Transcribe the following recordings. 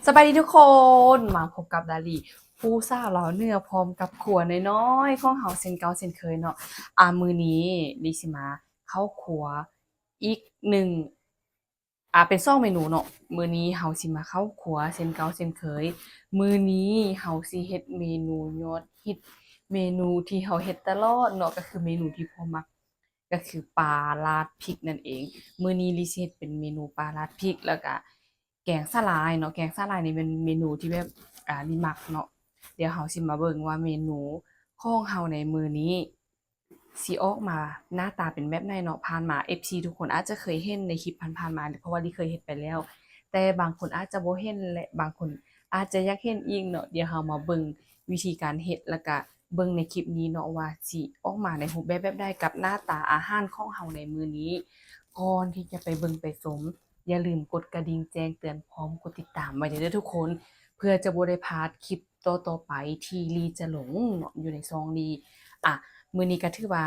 สบายดีทุกคนมาพบกับดาลีผู้สาวเราเนื้อพร้อมกับขัวน้อยๆของเฮาเซนเก่าเซนเคยเนาะมื้อนี้ลิสิมาเข้าครัวอีกหนึ่งเป็น2เมนูเนาะมื้อนี้เฮาสิมาเข้าครัวเซนเก่าเซนเคยมื้อนี้เฮาสิเฮ็ดเมนูยอดฮิตเมนูที่เฮาเฮ็ดตลอดเนาะก็คือเมนูที่พ่อมักก็คือปลาราดพริกนั่นเองมื้อนี้ลิสิเฮ็ดเป็นเมนูปลาราดพริกแล้วก็แกงสาหร่ายเนาะแกงสาหร่ายนี่เป็นเมนูที่แบบลิมักเนาะเดี๋ยวเฮาสิมาเบิ่งว่าเมนูของเฮาในมื้อนี้สิออกมาหน้าตาเป็นแบบใดเนาะผ่านมา FC ทุกคนอาจจะเคยเห็นในคลิปผ่านๆมาเพราะว่าลิเคยเฮ็ดไปแล้วแต่บางคนอาจจะบ่เห็นและบางคนอาจจะอยากเห็นอีกเนาะเดี๋ยวเรามาเบิ่งวิธีการเฮ็ดแล้วก็เบิ่งในคลิปนี้เนาะว่าสิออกมาในรูปแบบใดกับหน้าตาอาหารของเฮาในมื้อนี้ก่อนที่จะไปเบิ่งไปชมอย่าลืมกดกระดิ่งแจ้งเตือนพร้อมกดติดตามไว้เด้อทุกคนเพื่อจะบ่ได้พลาดคลิปต่อๆไปที่ลีจะหลงเนาะอยู่ในซองลีอ่ะมื้อนี้ก็ถือว่า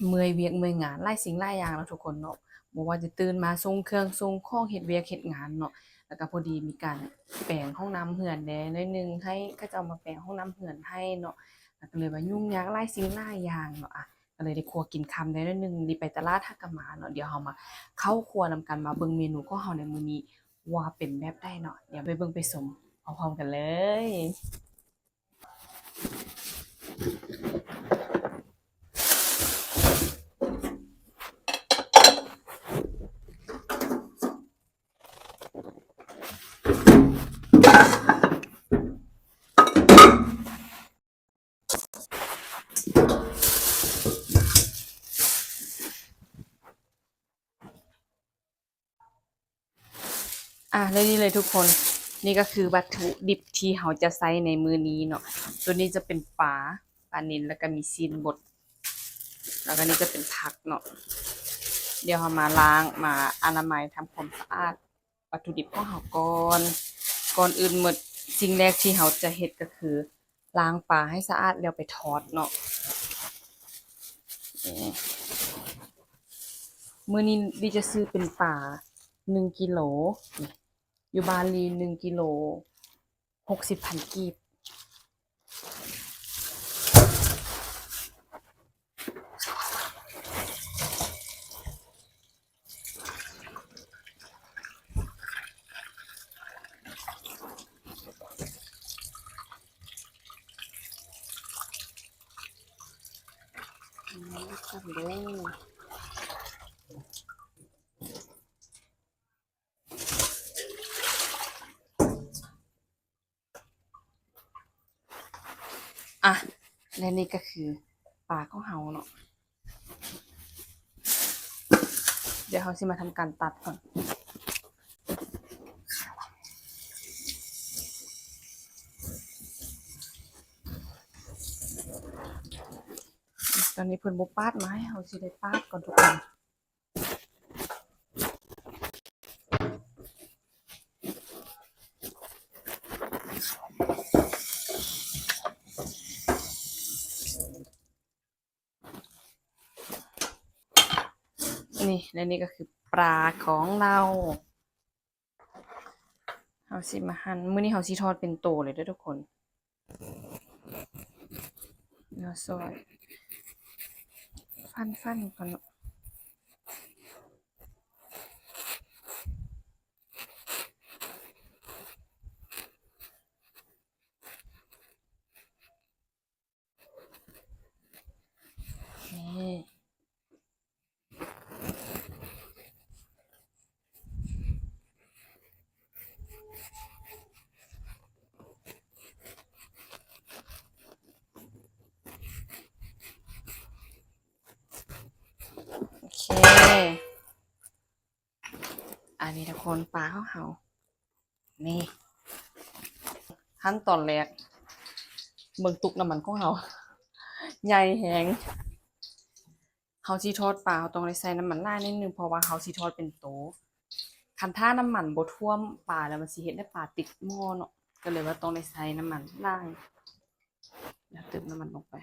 เมื่อยเวียกเมื่อยงานหลายสิ่งหลายอย่างเนาะทุกคนเนาะบ่ว่าจะตื่นมาส่งเครื่องส่งของเฮ็ดเวียกเฮ็ดงานเนาะแล้วก็พอดีมีการแปรงห้องน้ำเรือนแหน่น้อยหนึ่งให้เขาเจ้ามาแปรงห้องน้ำเรือนให้เนาะแล้วก็เลยว่ายุ่งยากหลายสิ่งหลายอย่างเนาะก็เลยได้ครัวกินค่ำได้น้อยหนึ่งได้ไปตลาดฮักกะหมาเนาะเดี๋ยวเรามาเข้าครัวนำกันมาเบิ่งเมนูของเราในมื้อนี้ว่าเป็นแบบใดเนาะเดี๋ยวไปเบิ่งไปชมพร้อมๆกันเลยแล้วนี่เลยทุกคนนี่ก็คือวัตถุดิบที่เราจะใช้ในมื้อนี้เนาะตัวนี้จะเป็นปลานิลแล้วก็มีซีนบดแล้วก็นี่จะเป็นผักเนาะเดี๋ยวเรามาล้างมาอนามัยทำความสะอาดวัตถุดิบของเราก่อนอื่นหมดสิ่งแรกที่เราจะเฮ็ดก็คือล้างปลาให้สะอาดแล้วไปทอดเนาะมื้อนี้ดิจะซื้อเป็นปลา1กิโลอยู่บาลี1กิโล60,000กีบจับเด้และนี่ก็คือปลาของเราเนาะเดี๋ยวเราสิมาทำการตัดก่อนตอนนี้เพิ่นบ่ปาดมาให้เราสิได้ปาดก่อนทุกคนนี่และนี่ก็คือปลาของเราสิมาหั่นมื้อนี้เราสิทอดเป็นโตเลยเด้อทุกคนเนื้อซอยฟันก่อนเนาะนี่โอเคอันนี้ทุกคนปลาของเรานี่ขั้นตอนแรกเบิ่งตุกน้ำมันของเราใหญ่แฮงเราสิทอดปลาเราต้องได้ใส่น้ำมันหลายนิดนึงเพราะว่าเราสิทอดเป็นโตคันถ้าน้ำมันบ่ท่วมปลาแล้วมันสิเฮ็ดให้ปลาติดหม้อเนาะก็เลยว่าต้องได้ใส่น้ำมันหลายเดี๋ยวเติมน้ำมันลงไป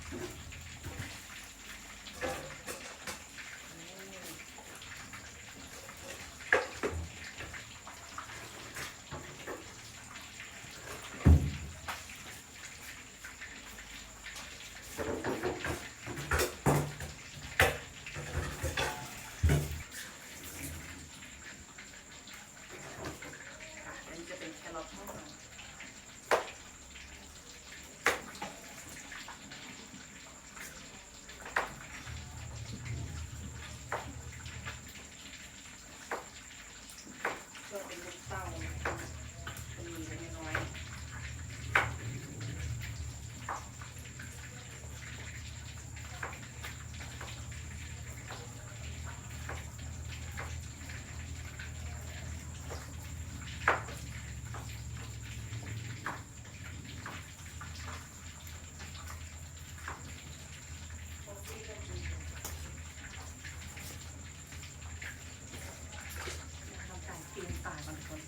อันนี้จะเป็นแครอททอดก็เป็นลูกเต้าเป็นมีเล็กน้อยทำการกินตายบางคน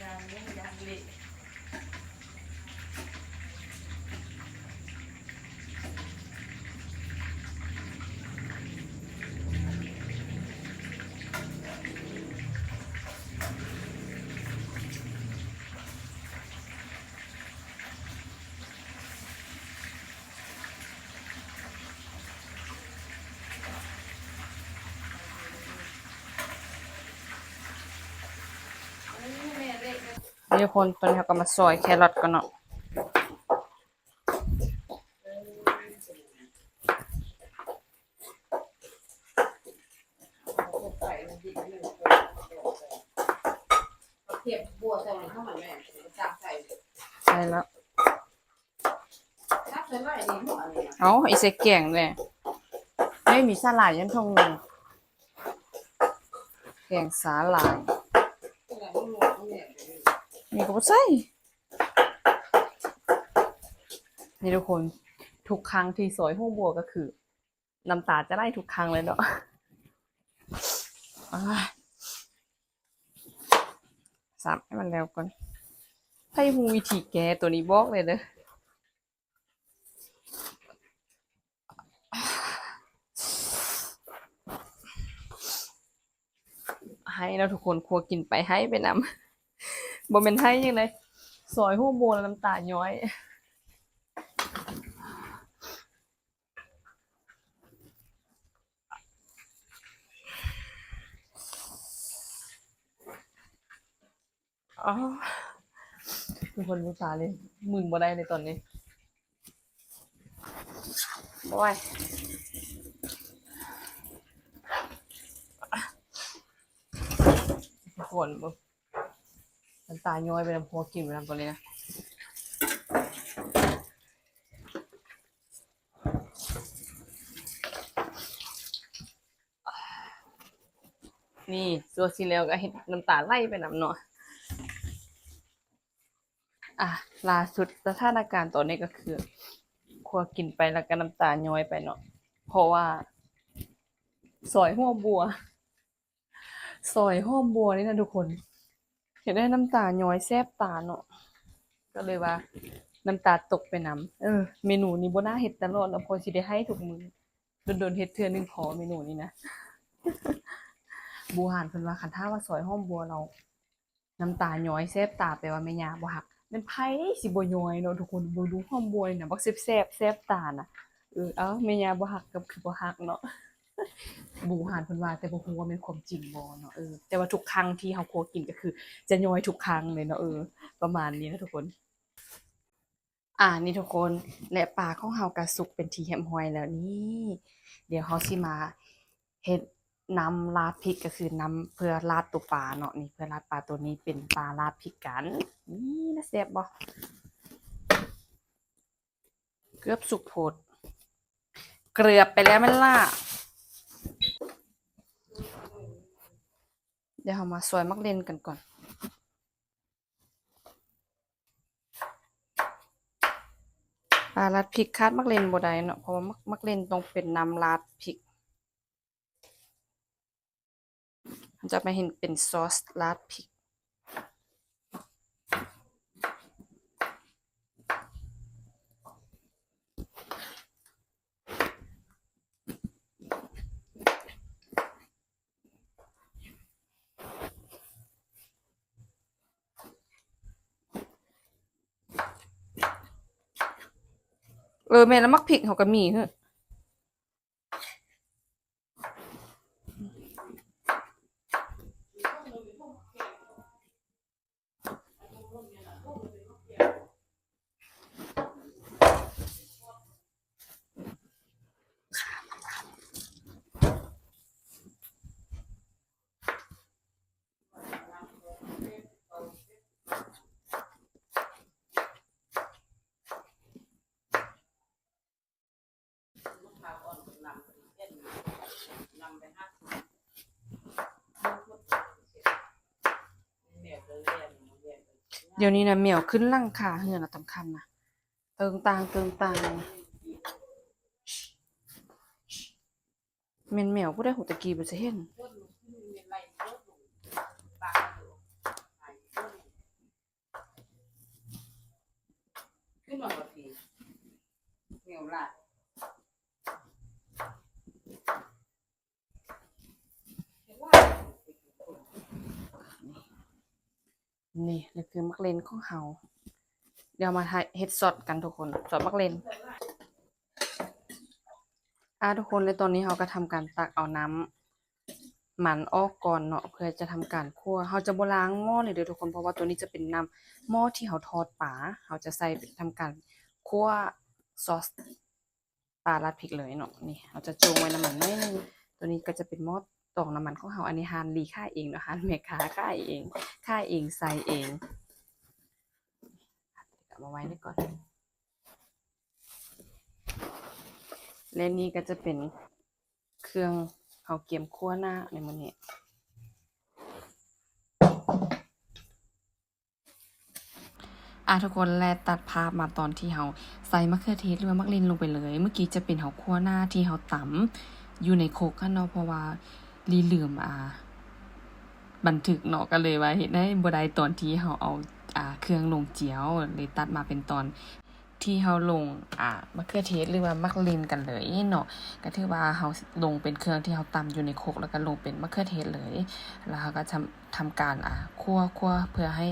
ยางนี้ยางเละเดี๋ยวคนตอนนี้เขาก็มาซอยแครอทกันเนาะเทียบบัวใส่มันเข้ามาแม่จับใส่ ใช่แล้ว จับใส่ไว้นี่หัวอะไร เอาไอ้เสกแกงเลยไม่มีสาหร่ายยันทงเลยแกงสาหร่าย อะไรมันหมดเนี่ย มีก็บ่ใส่นี่ทุกคนทุกครั้งที่ซอยหัวบัวก็คือ น้ำตาจะไหลทุกครั้งเลยเนาะสับให้มันแล้วก่อนให้ฮูวิธีแกตัวนี้บอกเลยเด้อให้แล้วทุกคนครัวกินไปให้ไปนำบ่แม่นให้ยังไงซอยหัวบัวแล้วน้ำตาย้อยอ๋อทุกคนดูตาเลยมึนบ่ได้ในตอนนี้บ่ไหวทุกคนบ่น้ำตาย้อยไปนำครัวกินไปนำตอนนี้นะนี่ตัวสิแล้วก็เห็นน้ำตาไหลไปนำเนาะล่าสุดสถานการณ์ตอนนี้ก็คือครัวกินไปแล้วก็น้ำตาย้อยไปเนาะเพราะว่าซอยหัวบัวนี่นะทุกคนเห็นได้น้ำตาย้อยแซ่บตาเนาะก็เลยว่าน้ำตาตกไปนำเมนูนี้บ่น่าเฮ็ดตลอดแล้วพอสิได้ให้ทุกมื้อโดนๆเฮ็ดเทื่อนึงพอเมนูนี้นะบูหานเพิ่นว่าคันถ้าว่าซอยหอมบัวเราน้ำตาย้อยแซ่บตาแปลว่าแม่ย่าบ่ฮักแม่นไผสิบ่ย้อยเนาะทุกคนเบิ่งดูหอมบัวนี่น่ะบักแซ่บๆแซ่บตาน่ะเอ้าแม่ย่าบ่ฮักก็คือบ่ฮักเนาะบูหานเพิ่นว่าแต่บ่ฮู้ว่าแม่นความจริงบ่เนาะแต่ว่าทุกครั้งที่เฮาคั่วกินก็คือจะย้อยทุกครั้งเลยเนาะประมาณนี้นะทุกคนนี่ทุกคนและปลาของเฮาก็สุกเป็นที่เรียบร้อยแล้วนี่เดี๋ยวเฮาสิมาเฮ็ดน้ำราดพริกก็คือน้ำเพื่อราดตัวปลาเนาะนี่เพื่อราดปลาตัวนี้เป็นปลาราดพริกกันนี่นะแซ่บบ่เกือบสุกโพดเกือบไปแล้วแม่นล่ะเดี๋ยวเฮามาซอยมักเล่นกันก่อนปลาราดพริกคาดมักเล่นบ่ได้เนาะเพราะว่ามักเล่นต้องเป็นน้ำราดพริกมันจะมาเห็นเป็นซอสราดพริก แม่นแล้วมักพริกเขาก็มีเฮ้อเดี๋ยวนี้นะแมวขึ้นหลังคาเฮือนน่ะสำคัญนะเติงตางแม่นแมวผู้ใดหูตะกี้บ่สิเห็นขึ้นมาบ่ทีเหนียวละ นี่นี่คือมักเลนของเฮาเดี๋ยวมาเฮ็ดซอสกันทุกคนซอสมักเลนทุกคนและตอนนี้เฮาก็ทำการตักเอาน้ำมันออกก่อนเนาะเพื่อจะทำการคั่วเฮาจะบ่ล้างหม้อเลยเด้อทุกคนเพราะว่าตัวนี้จะเป็นน้ำหม้อที่เฮาทอดปลาเฮาจะใส่ทำการคั่วซอสปลาราดพริกเลยเนาะนี่เราจะจงไว้น้ำมันน้อยนึงตัวนี้ก็จะเป็นหม้อตอกน้ำมันของเฮาอันนี้ฮานลีค่ายเองเนาะฮานแม่ค้าค่ายเองใส่เองเอามาไว้นี่ก่อนและนี่ก็จะเป็นเครื่องเฮาเกียมคั่วหน้าในมื้อนี้ทุกคนแลตัดภาพมาตอนที่เฮาใส่มะเขือเทศหรือว่ามักลินลงไปเลยเมื่อกี้จะเป็นเฮาคั่วหน้าที่เฮาตำอยู่ในโคกกันเนาะเพราะว่าลีลืมบันทึกเนาะก็เลยว่าเฮ็ดให้บ่ได้ตอนที่เฮาเอาเครื่องลงเจียวเลยตัดมาเป็นตอนที่เฮาลงมะเขือเทศหรือว่ามักลินกันเลยเนาะก็ถือว่าเฮาลงเป็นเครื่องที่เฮาตำอยู่ในโคกแล้วก็ลงเป็นมะเขือเทศเลยแล้วเฮาก็ทำการคั่วเพื่อให้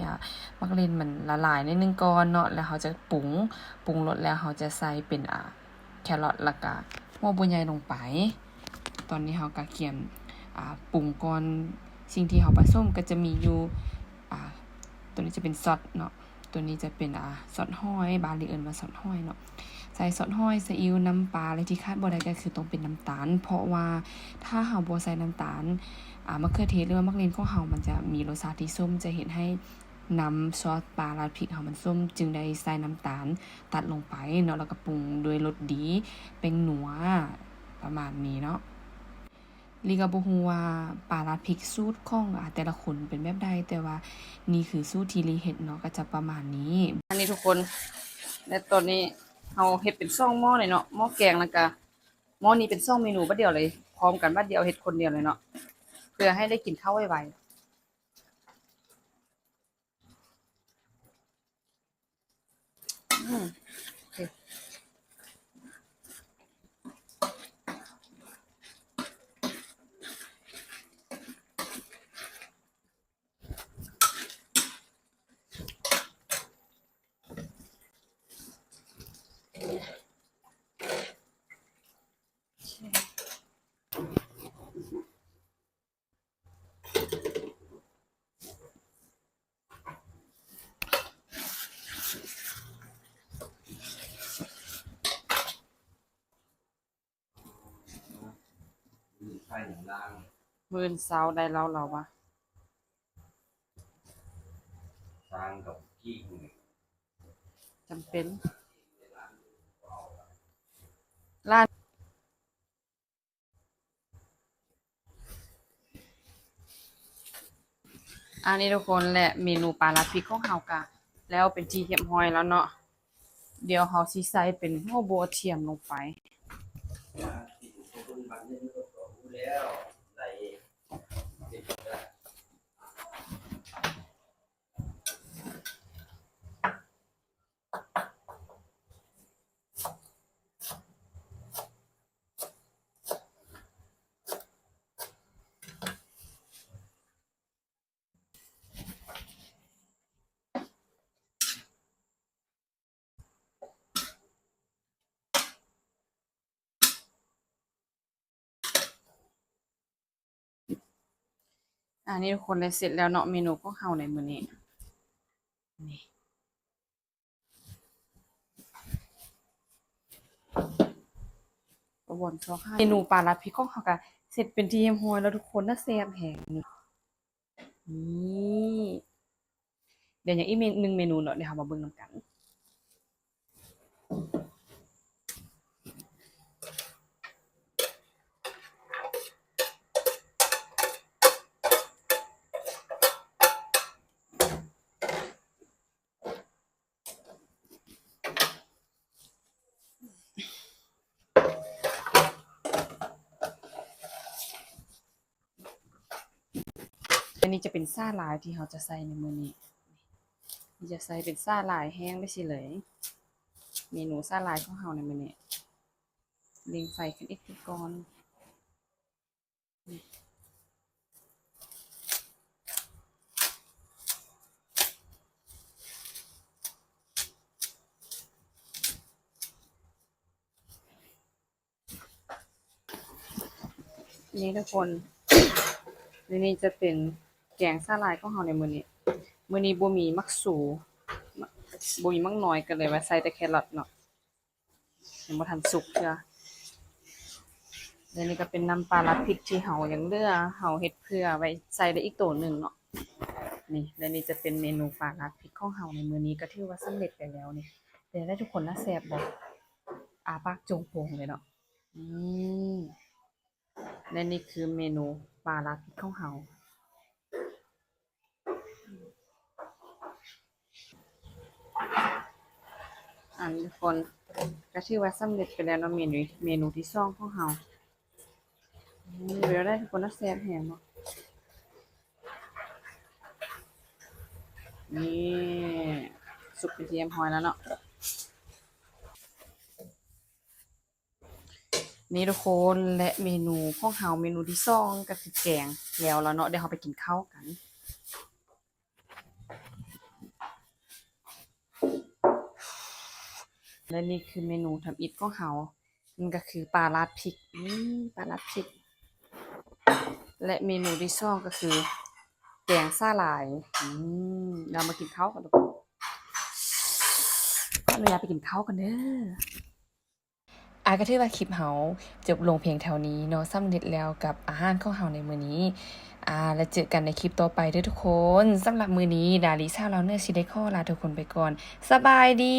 มักลินมันละลายนิดนึงก่อนเนาะแล้วเฮาจะปรุงรสแล้วเฮาจะใส่เป็นแครอทแล้วก็หัวบัวใหญ่ลงไปตอนนี้เฮาก็เคี่ยมปรุงก่อนสิ่งที่เฮาผสมก็จะมีอยู่ตัวนี้จะเป็นซอสเนาะตัวนี้จะเป็นซอสหอยบาลีเอิ้นว่าซอสหอยเนาะใส่ซอสหอยซีอิ๊วน้ำปลาและที่ขาดบ่ได้ก็คือต้องเป็นน้ำตาลเพราะว่าถ้าเฮาบ่ใส่น้ำตาลมะเขือเทศหรือว่ามักเลนของเฮามันจะมีรสชาติที่ส้มจะเฮ็ดให้น้ำซอสปลาราดพริกเฮามันส้มจึงได้ใส่น้ำตาลตัดลงไปเนาะแล้วก็ปรุงด้วยรสดีเป็นนัวประมาณนี้เนาะลีก็บ่ฮู้ว่าปลาราดพริกสูตรของแต่ละคนเป็นแบบใดแต่ว่านี่คือสูตรที่ลีเฮ็ดเนาะก็จะประมาณนี้อันนี้ทุกคนและตอนนี้เฮาเฮ็ดเป็น2หม้อเลยเนาะหม้อแกงแล้วก็หม้อนี้เป็น2เมนูบัดเดียวเลยพร้อมกันบัดเดียวเฮ็ดคนเดียวเลยเนาะเพื่อให้ได้กินข้าวไวๆโอเคมื้อเช้าได้แล้วเราว่าสร้างกับกิ้งจำเป็นร้านอันนี้ทุกคนและเมนูปลาราดพริกของเฮาก็แล้วเป็นที่เรียบร้อยแล้วเนาะเดี๋ยวเฮาสิใส่เป็นหัวบัวเทียมลงไปที่คนบันนี้ก็รู้แล้วในเด็กได้ อันนี้ทุกคนเลยเสร็จแล้วเนาะเมนูของเฮาในมื้อนี้นี่ประวนซอกเมนูปลาลัดพริกของเฮาก็เสร็จเป็นที่เรียบร้อยแล้วทุกคนน่าแซ่บแฮงนี่นี่เดี๋ยวอย่างอีกหนึ่งเมนูเนาะเดี๋ยวเรามาเบิ่งนำกันอันนี้จะเป็นซ่าหลายที่เราจะใส่ในมื้อนี้นี่จะใส่เป็นซ่าหลายแห้งได้สิเลยเมนูซ่าหลายของเฮาในมื้อนี้เล็งไฟขึ้นอีกก่อนนี่ทุกคนนี่จะเป็นแกงซ่าหลายของเฮาในมื้อนี้บ่มีมักสูบ่มีมักน้อยก็เลยว่าใส่แต่แครอทเนาะยังบ่ทันสุกเทื่อแล้วนี่ก็เป็นน้ำปลาร้าพริกที่เฮายังเหลือเฮาเฮ็ดเพื่อไว้ใส่ได้อีกโตหนึงเนาะนี่และนี่จะเป็นเมนูปลาร้าพริกของเฮาในมื้อนี้ก็ถือว่าสำเร็จไปแล้วนี่เป็นได้ทุกคนนะแซ่บบ่อาปากโจงโปงเลยเนาะอืมและนี่คือเมนูปลาร้าพริกของเฮาอันทุกคนก็ถือว่าสำเร็จไปแล้วเนาะเมนูที่สองของเฮาเดี๋ยวได้ทุกคนนะแซ่บแฮงเนาะนี่สุกเป็นที่เรียบร้อยแล้วเนาะนี่ทุกคนและเมนูของเฮาเมนูที่สองก็คือแกงแล้วเนาะเดี๋ยวเราไปกินข้าวกันและนี่คือเมนูทำอิฐของเฮามันก็คือปลาราดพริกปลาราดพริกและเมนูที่สองก็คือแกงซ่าหลายเรามากินข้าวกันทุกคนขออนุญาตไปกินข้าวกันเด้อก็ถือว่าคลิปเฮาจบลงเพียงเท่านี้เนาะสำเร็จแล้วกับอาหารของเฮาในมื้อนี้แล้วเจอกันในคลิปต่อไปเด้อทุกคนสำหรับมื้อนี้ดาริชาวลาวเนื้อสิได้ขอลาทุกคนไปก่อนสบายดี